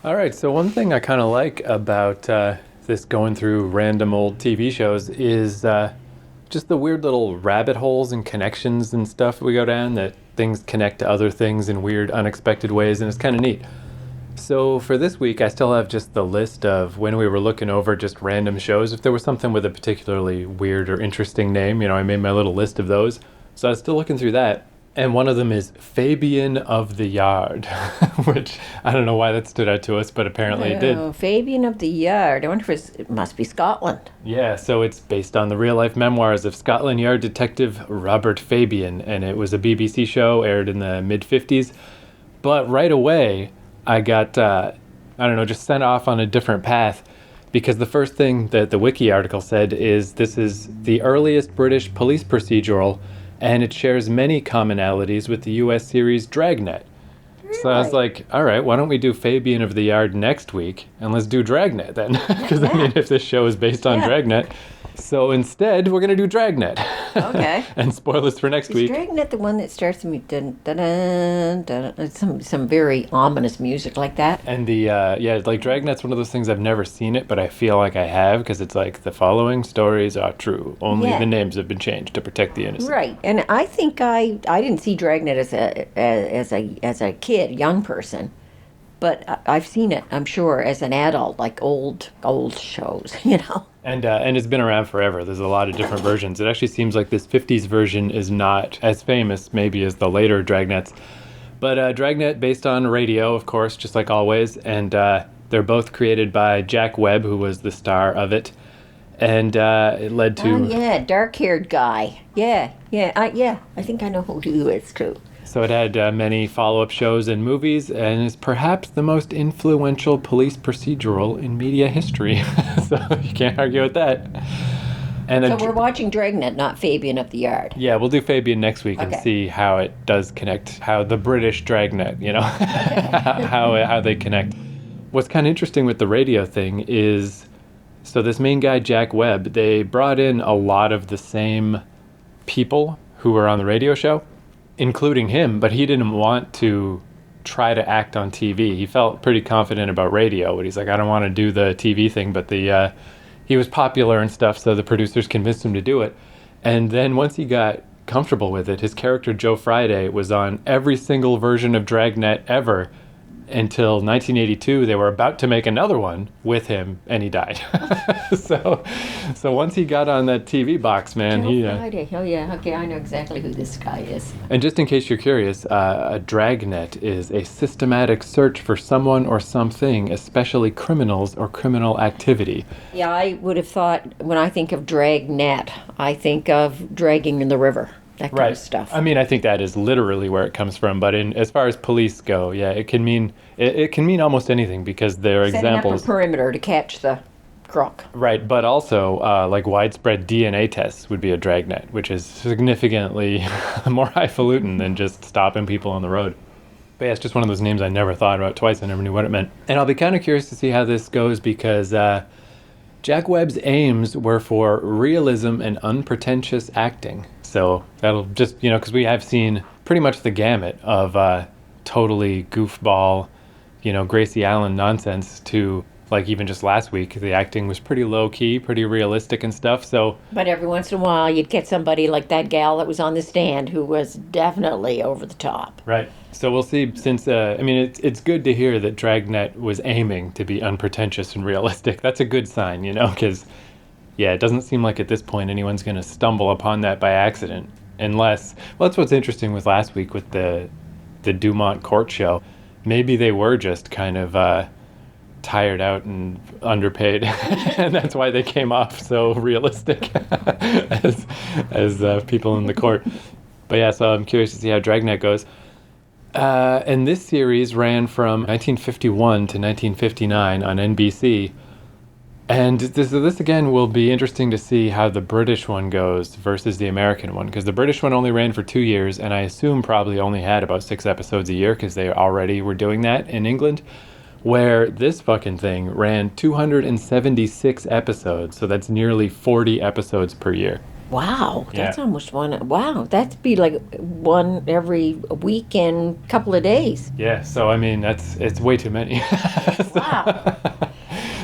All right, so one thing I kind of like about this going through random old TV shows is just the weird little rabbit holes and connections and stuff we go down, that things connect to other things in weird, unexpected ways, and it's kind of neat. So for this week, I still have just the list of when we were looking over just random shows. If there was something with a particularly weird or interesting name, I made my little list of those. So I was still looking through that. And one of them is Fabian of the Yard, which I don't know why that stood out to us, but apparently it did. Oh, Fabian of the Yard. I wonder if it must be Scotland. Yeah, so it's based on the real life memoirs of Scotland Yard detective Robert Fabian, and it was a BBC show, aired in the mid 50s. But right away, I got, just sent off on a different path, because the first thing that the Wiki article said is this is the earliest British police procedural, and it shares many commonalities with the US series Dragnet. So I was like, all right, why don't we do Fabian of the Yard next week, and let's do Dragnet then? Because, if this show is based on Dragnet. So instead, we're going to do Dragnet. Okay. And spoilers for next week. Is Dragnet the one that starts with dun, dun, dun, dun, dun, some very ominous music like that? And Dragnet's one of those things I've never seen it, but I feel like I have, because it's like, the following stories are true. Only the names have been changed to protect the innocent. Right. And I think I didn't see Dragnet as a kid, young person. But I've seen it, I'm sure, as an adult, like old shows, And it's been around forever. There's a lot of different versions. It actually seems like this 50s version is not as famous, maybe, as the later Dragnets. But Dragnet, based on radio, of course, just like always. And they're both created by Jack Webb, who was the star of it. And it led to... Oh, yeah, dark-haired guy. Yeah. I think I know who he is, too. So it had many follow-up shows and movies, and is perhaps the most influential police procedural in media history. So you can't argue with that. And so we're watching Dragnet, not Fabian of the Yard. Yeah, we'll do Fabian next week and Okay. see how it does connect, how the British Dragnet, how they connect. What's kind of interesting with the radio thing is, so this main guy, Jack Webb, they brought in a lot of the same people who were on the radio show, including him, but he didn't want to try to act on TV. He felt pretty confident about radio, but he's like, I don't want to do the TV thing, but he was popular and stuff, so the producers convinced him to do it. And then once he got comfortable with it, his character Joe Friday was on every single version of Dragnet ever until 1982. They were about to make another one with him, and he died. So once he got on that TV box, man, Joe Friday. Oh, yeah. Okay, I know exactly who this guy is. And just in case you're curious, a dragnet is a systematic search for someone or something, especially criminals or criminal activity. Yeah, I would have thought, when I think of Dragnet, I think of dragging in the river. That kind of stuff. I mean, I think that is literally where it comes from. But as far as police go, yeah, it can mean almost anything, because there are Setting examples. up a perimeter to catch the crook. Right, but also like widespread DNA tests would be a dragnet, which is significantly more highfalutin than just stopping people on the road. But yeah, it's just one of those names I never thought about twice. I never knew what it meant. And I'll be kind of curious to see how this goes, because Jack Webb's aims were for realism and unpretentious acting. So that'll just, because we have seen pretty much the gamut of totally goofball, Gracie Allen nonsense to, like, even just last week, the acting was pretty low-key, pretty realistic and stuff, so... But every once in a while, you'd get somebody like that gal that was on the stand who was definitely over the top. Right. So we'll see, since, it's good to hear that Dragnet was aiming to be unpretentious and realistic. That's a good sign, because... Yeah, it doesn't seem like at this point anyone's going to stumble upon that by accident. Unless, well, that's what's interesting with last week with the Dumont court show. Maybe they were just kind of tired out and underpaid, and that's why they came off so realistic as people in the court. But yeah, so I'm curious to see how Dragnet goes. And this series ran from 1951 to 1959 on NBC. And this again will be interesting to see how the British one goes versus the American one, because the British one only ran for 2 years, and I assume probably only had about 6 episodes a year, because they already were doing that in England, where this fucking thing ran 276 episodes, so that's nearly 40 episodes per year. Wow, Yeah. that's almost one. Wow, that'd be like one every weekend, couple of days. Yeah, so I mean, it's way too many. Wow.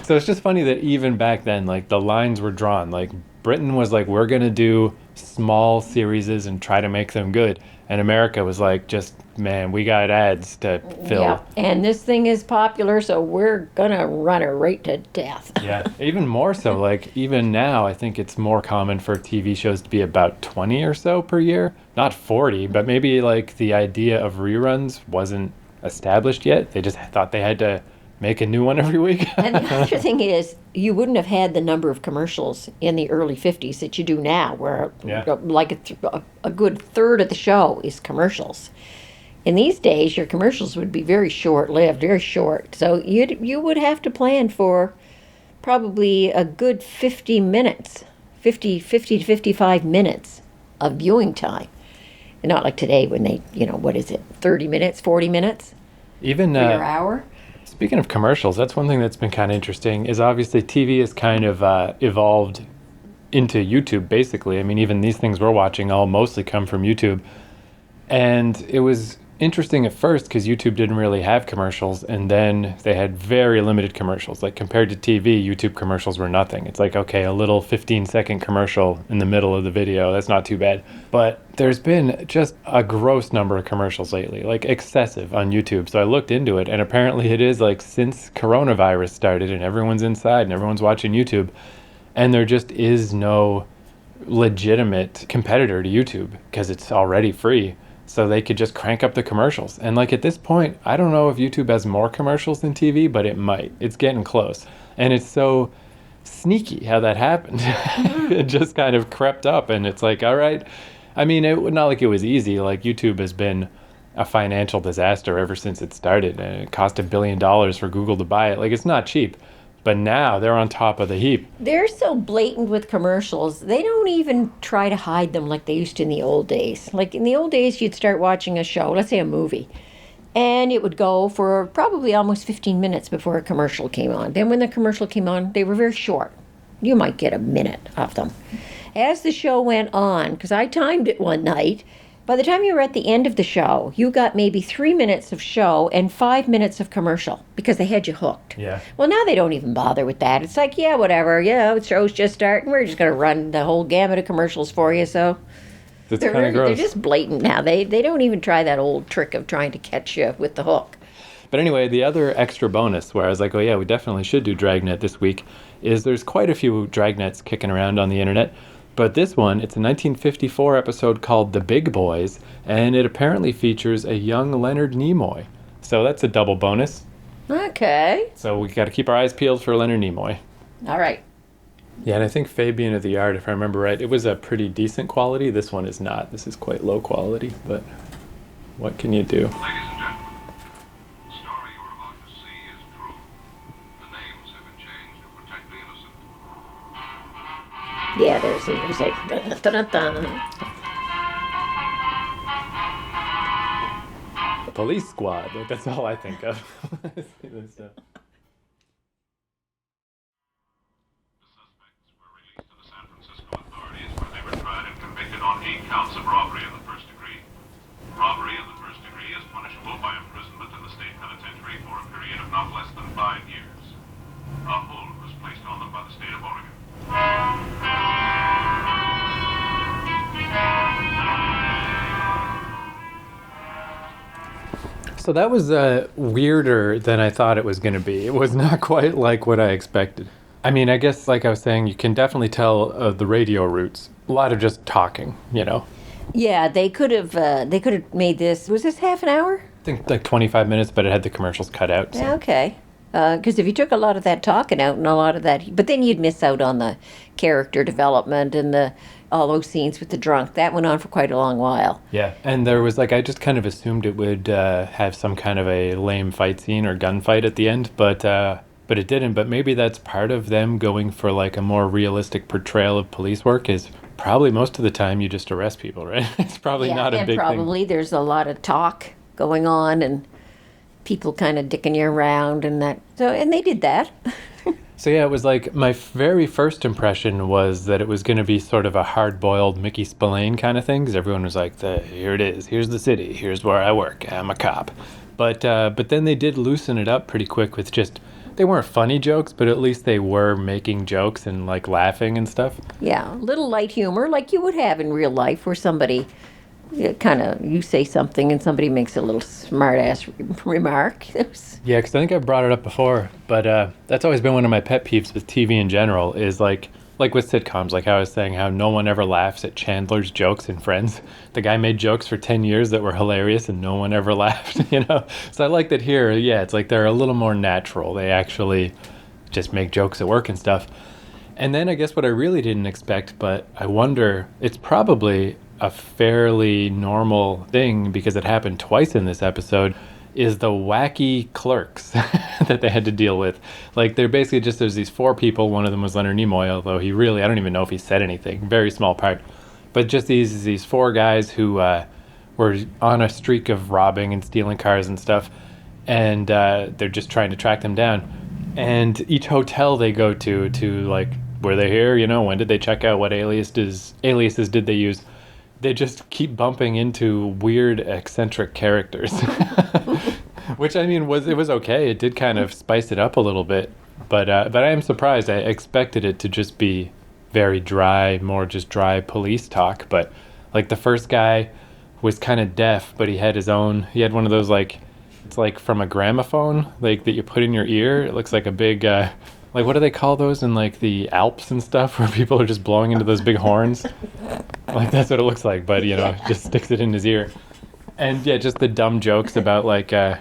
So it's just funny that even back then, like the lines were drawn. Like Britain was like, we're gonna do small series and try to make them good, and America was like, just man, we got ads to fill. Yeah, and this thing is popular, so we're gonna run her right to death. Yeah, even more so. Like even now, I think it's more common for TV shows to be about 20 or so per year, not 40, but maybe like the idea of reruns wasn't established yet. They just thought they had to make a new one every week. And the other thing is, you wouldn't have had the number of commercials in the early 50s that you do now, where Yeah. like a good third of the show is commercials. In these days, your commercials would be very short-lived, very short. So you would have to plan for probably a good 50 minutes, 50 to 55 minutes of viewing time. And not like today when they, what is it, 30 minutes, 40 minutes Even for your hour? speaking of commercials, that's one thing that's been kind of interesting. Is obviously TV has kind of evolved into YouTube. Basically, I mean, even these things we're watching all mostly come from YouTube, and it was interesting at first because YouTube didn't really have commercials, and then they had very limited commercials. Like compared to TV, YouTube commercials were nothing. It's like, okay, a little 15-second commercial in the middle of the video, that's not too bad. But there's been just a gross number of commercials lately, like excessive on YouTube. So I looked into it, and apparently it is like since coronavirus started and everyone's inside and everyone's watching YouTube, and there just is no legitimate competitor to YouTube because it's already free. So they could just crank up the commercials. And like at this point, I don't know if YouTube has more commercials than TV, but it might. It's getting close. And it's so sneaky how that happened. It just kind of crept up, and it's like, all right. I mean, not like it was easy. Like YouTube has been a financial disaster ever since it started, and it cost $1 billion for Google to buy it. Like it's not cheap. But now they're on top of the heap. They're so blatant with commercials, they don't even try to hide them like they used to in the old days. Like in the old days, you'd start watching a show, let's say a movie, and it would go for probably almost 15 minutes before a commercial came on. Then when the commercial came on, they were very short. You might get a minute of them. As the show went on, because I timed it one night, by the time you were at the end of the show, you got maybe 3 minutes of show and 5 minutes of commercial because they had you hooked. Yeah. Well, now they don't even bother with that. It's like, yeah, whatever. Yeah, the show's just starting. We're just going to run the whole gamut of commercials for you. So That's kind of they're gross. just blatant now. They don't even try that old trick of trying to catch you with the hook. But anyway, the other extra bonus where I was like, oh yeah, we definitely should do Dragnet this week, is there's quite a few Dragnets kicking around on the internet. But this one, it's a 1954 episode called The Big Boys, and it apparently features a young Leonard Nimoy. So that's a double bonus. Okay. So we got to keep our eyes peeled for Leonard Nimoy. All right. Yeah, and I think Fabian of the Yard, if I remember right, it was a pretty decent quality. This one is not. This is quite low quality, but what can you do? Ladies and gentlemen, the story you are about to see is true. The names have been changed to protect the innocent. Yeah, there's the music. Dun-dun-dun. Police Squad. That's all I think of. The suspects were released to the San Francisco authorities where they were tried and convicted on 8 counts of robbery in the first degree. Robbery in the first degree is punishable by imprisonment in the state penitentiary for a period of not less than 5 years. A hold was placed on them by the state of Oregon. So that was weirder than I thought it was going to be. It was not quite like what I expected. I mean, I guess, like I was saying, you can definitely tell the radio roots. A lot of just talking, you know. Yeah, they could have made this. Was this half an hour? I think like 25 minutes, but it had the commercials cut out. So. Yeah, okay. Because if you took a lot of that talking out and a lot of that, but then you'd miss out on the character development and all those scenes with the drunk. That went on for quite a long while. Yeah, and there was like, I just kind of assumed it would have some kind of a lame fight scene or gunfight at the end, but it didn't. But maybe that's part of them going for like a more realistic portrayal of police work. Is probably most of the time you just arrest people, right? It's probably not a and big probably there's a lot of talk going on and people kind of dicking you around and that. So, and they did that. thing. So yeah, it was like my very first impression was that it was going to be sort of a hard-boiled Mickey Spillane kind of thing, because everyone was like, "Here it is. Here's the city. Here's where I work. I'm a cop." But then they did loosen it up pretty quick with just they weren't funny jokes, but at least they were making jokes and like laughing and stuff. Yeah, little light humor like you would have in real life, where somebody you say something and somebody makes a little smart-ass remark. Yeah, because I think I've brought it up before, but that's always been one of my pet peeves with TV in general is like with sitcoms, like how I was saying, how no one ever laughs at Chandler's jokes in Friends. The guy made jokes for 10 years that were hilarious and no one ever laughed, you know? So I like that here, yeah, it's like they're a little more natural. They actually just make jokes at work and stuff. And then I guess what I really didn't expect, but I wonder, it's probably a fairly normal thing because it happened twice in this episode, is the wacky clerks that they had to deal with. Like, they're basically just, there's these four people. One of them was Leonard Nimoy, although he really, I don't even know if he said anything. Very small part. But just these four guys who were on a streak of robbing and stealing cars and stuff. And they're just trying to track them down. And each hotel they go to like, were they here? You know, when did they check out? What aliases did they use? They just keep bumping into weird, eccentric characters. Which, I mean, it was okay. It did kind of spice it up a little bit. But I am surprised. I expected it to just be very dry, more just dry police talk. But, like, the first guy was kind of deaf, but he had one of those, like, it's like from a gramophone, like, that you put in your ear. It looks like a big, like, what do they call those in, like, the Alps and stuff, where people are just blowing into those big horns? Like, that's what it looks like, but, you know, just sticks it in his ear. And, yeah, just the dumb jokes about, like, I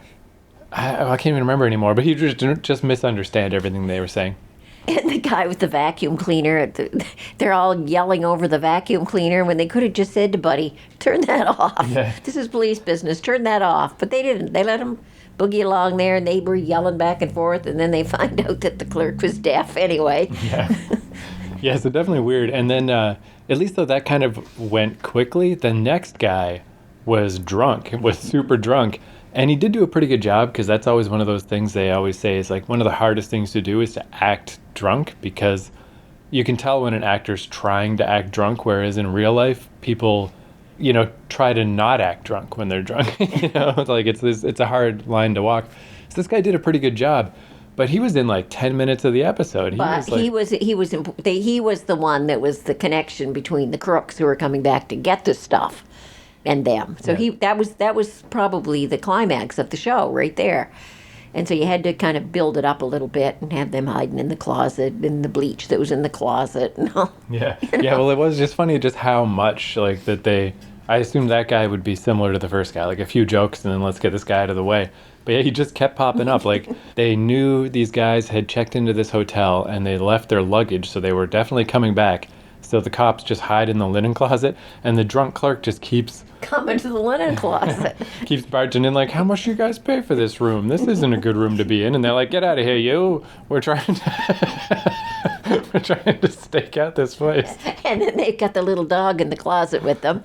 can't even remember anymore, but he just misunderstand everything they were saying. And the guy with the vacuum cleaner, they're all yelling over the vacuum cleaner when they could have just said to Buddy, turn that off. Yeah. This is police business, turn that off. But they didn't. They let him boogie along there, and they were yelling back and forth, and then they find out that the clerk was deaf anyway. Yeah. Yeah, so definitely weird. And then, at least though that kind of went quickly, the next guy was super drunk. And he did do a pretty good job, because that's always one of those things they always say is like one of the hardest things to do is to act drunk, because you can tell when an actor's trying to act drunk, whereas in real life, people, you know, try to not act drunk when they're drunk. You know, like it's a hard line to walk. So this guy did a pretty good job. But he was in like 10 minutes of the episode. He was the one that was the connection between the crooks who were coming back to get the stuff and them. So yeah. that was probably the climax of the show right there. And so you had to kind of build it up a little bit and have them hiding in the closet and the bleach that was in the closet and all. Yeah. Yeah, well, it was just funny just how much like that I assumed that guy would be similar to the first guy, like a few jokes and then let's get this guy out of the way. But yeah, he just kept popping up. Like, they knew these guys had checked into this hotel and they left their luggage, so they were definitely coming back. So the cops just hide in the linen closet, and the drunk clerk just keeps coming to the linen closet. Keeps barging in like, how much do you guys pay for this room? This isn't a good room to be in. And they're like, get out of here, you. We're trying to stake out this place. And then they've got the little dog in the closet with them.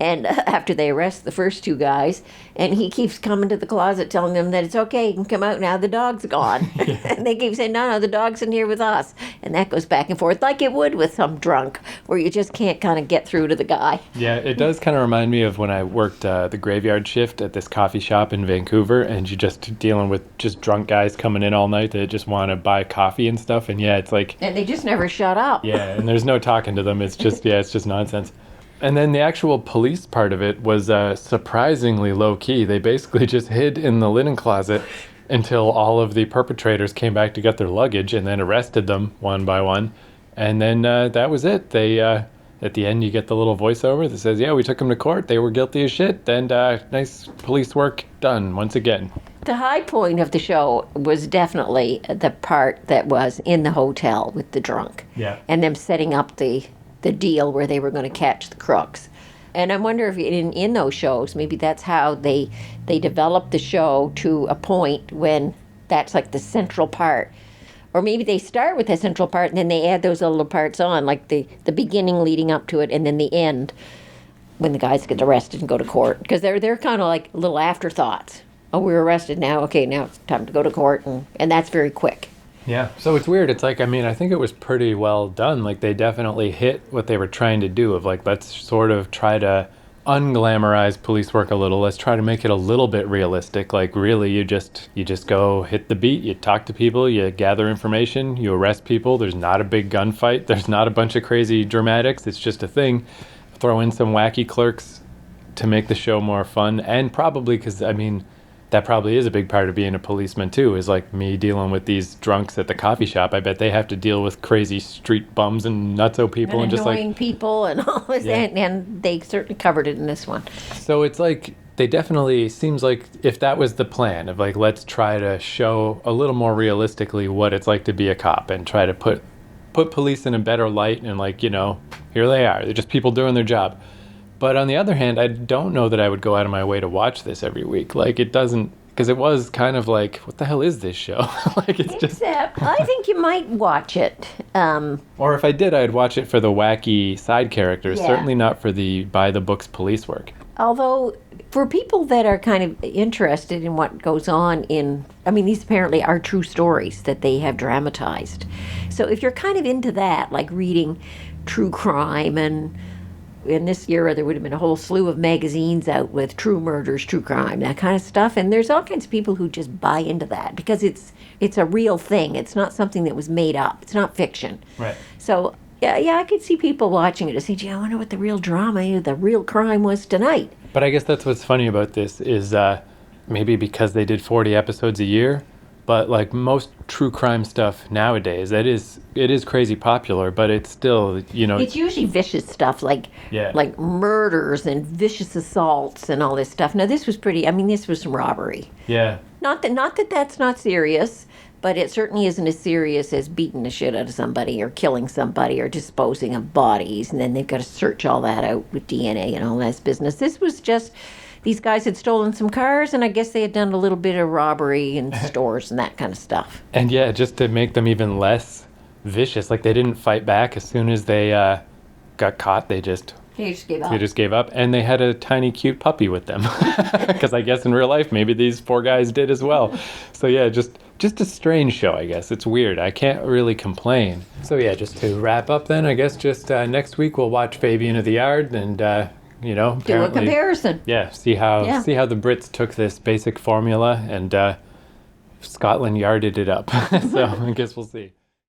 And after they arrest the first two guys, and he keeps coming to the closet telling them that it's okay, you can come out now, the dog's gone. Yeah. And they keep saying, no, the dog's in here with us. And that goes back and forth like it would with some drunk, where you just can't kind of get through to the guy. Yeah, it does kind of remind me of when I worked the graveyard shift at this coffee shop in Vancouver, and you're just dealing with just drunk guys coming in all night that just want to buy coffee and stuff. And yeah, it's like... And they just never shut up. Yeah, and there's no talking to them. It's just, it's just nonsense. And then the actual police part of it was surprisingly low-key. They basically just hid in the linen closet until all of the perpetrators came back to get their luggage and then arrested them one by one. And then that was it. They... At the end, you get the little voiceover that says, yeah, we took them to court. They were guilty as shit. And nice police work done once again. The high point of the show was definitely the part that was in the hotel with the drunk. Yeah. And them setting up the deal where they were going to catch the crooks. And I wonder if in those shows, maybe that's how they developed the show to a point when that's like the central part. Or maybe they start with the central part and then they add those little parts on, like the beginning leading up to it and then the end when the guys get arrested and go to court. Because they're kind of like little afterthoughts. Oh, we're arrested now. Okay, now it's time to go to court. And that's very quick. Yeah. So it's weird. It's like, I mean, I think it was pretty well done. Like, they definitely hit what they were trying to do of like, let's sort of try to unglamorize police work a little. Let's try to make it a little bit realistic. Like, really, you just go hit the beat, you talk to people, you gather information, you arrest people. There's not a big gunfight. There's not a bunch of crazy dramatics. It's just a thing. Throw in some wacky clerks to make the show more fun. And probably because, I mean, that probably is a big part of being a policeman too, is like me dealing with these drunks at the coffee shop. I bet they have to deal with crazy street bums and nutso people and just annoying like people and all this, Yeah. and they certainly covered it in this one. so it's like they definitely seems like if that was the plan of like let's try to show a little more realistically what it's like to be a cop and try to put police in a better light and like, here they are. They're just people doing their job. But on the other hand, I don't know that I would go out of my way to watch this every week. Like it doesn't, because it was kind of like, what the hell is this show? Like it's just, Except, I think you might watch it. or if I did, I'd watch it for the wacky side characters. Yeah. Certainly not for the by the books police work. Although, for people that are kind of interested in what goes on these apparently are true stories that they have dramatized. So if you're kind of into that, like reading true crime, and in this era there would have been a whole slew of magazines out with true murders, true crime, that kind of stuff. And there's all kinds of people who just buy into that because it's a real thing. It's not something that was made up. It's not fiction. Right. So yeah, I could see people watching it and say, gee, I wonder what the real drama, the real crime was tonight. But I guess that's what's funny about this is maybe because they did 40 episodes a year, but like most true crime stuff nowadays, it is crazy popular, but it's still, It's usually vicious stuff like Yeah. like murders and vicious assaults and all this stuff. Now this was this was some robbery. yeah. Not that that's not serious, but it certainly isn't as serious as beating the shit out of somebody or killing somebody or disposing of bodies, and then they've got to search all that out with DNA and all that business. This was just, these guys had stolen some cars, and I guess they had done a little bit of robbery in stores and that kind of stuff. And yeah, just to make them even less vicious, like they didn't fight back as soon as they got caught. They just gave up, and they had a tiny cute puppy with them because I guess in real life maybe these poor guys did as well. So yeah, just a strange show, I guess. It's weird. I can't really complain. So yeah, just to wrap up then, I guess just next week we'll watch Fabian of the Yard and Do a apparently, comparison. yeah, see how the Brits took this basic formula and Scotland yarded it up. So I guess we'll see.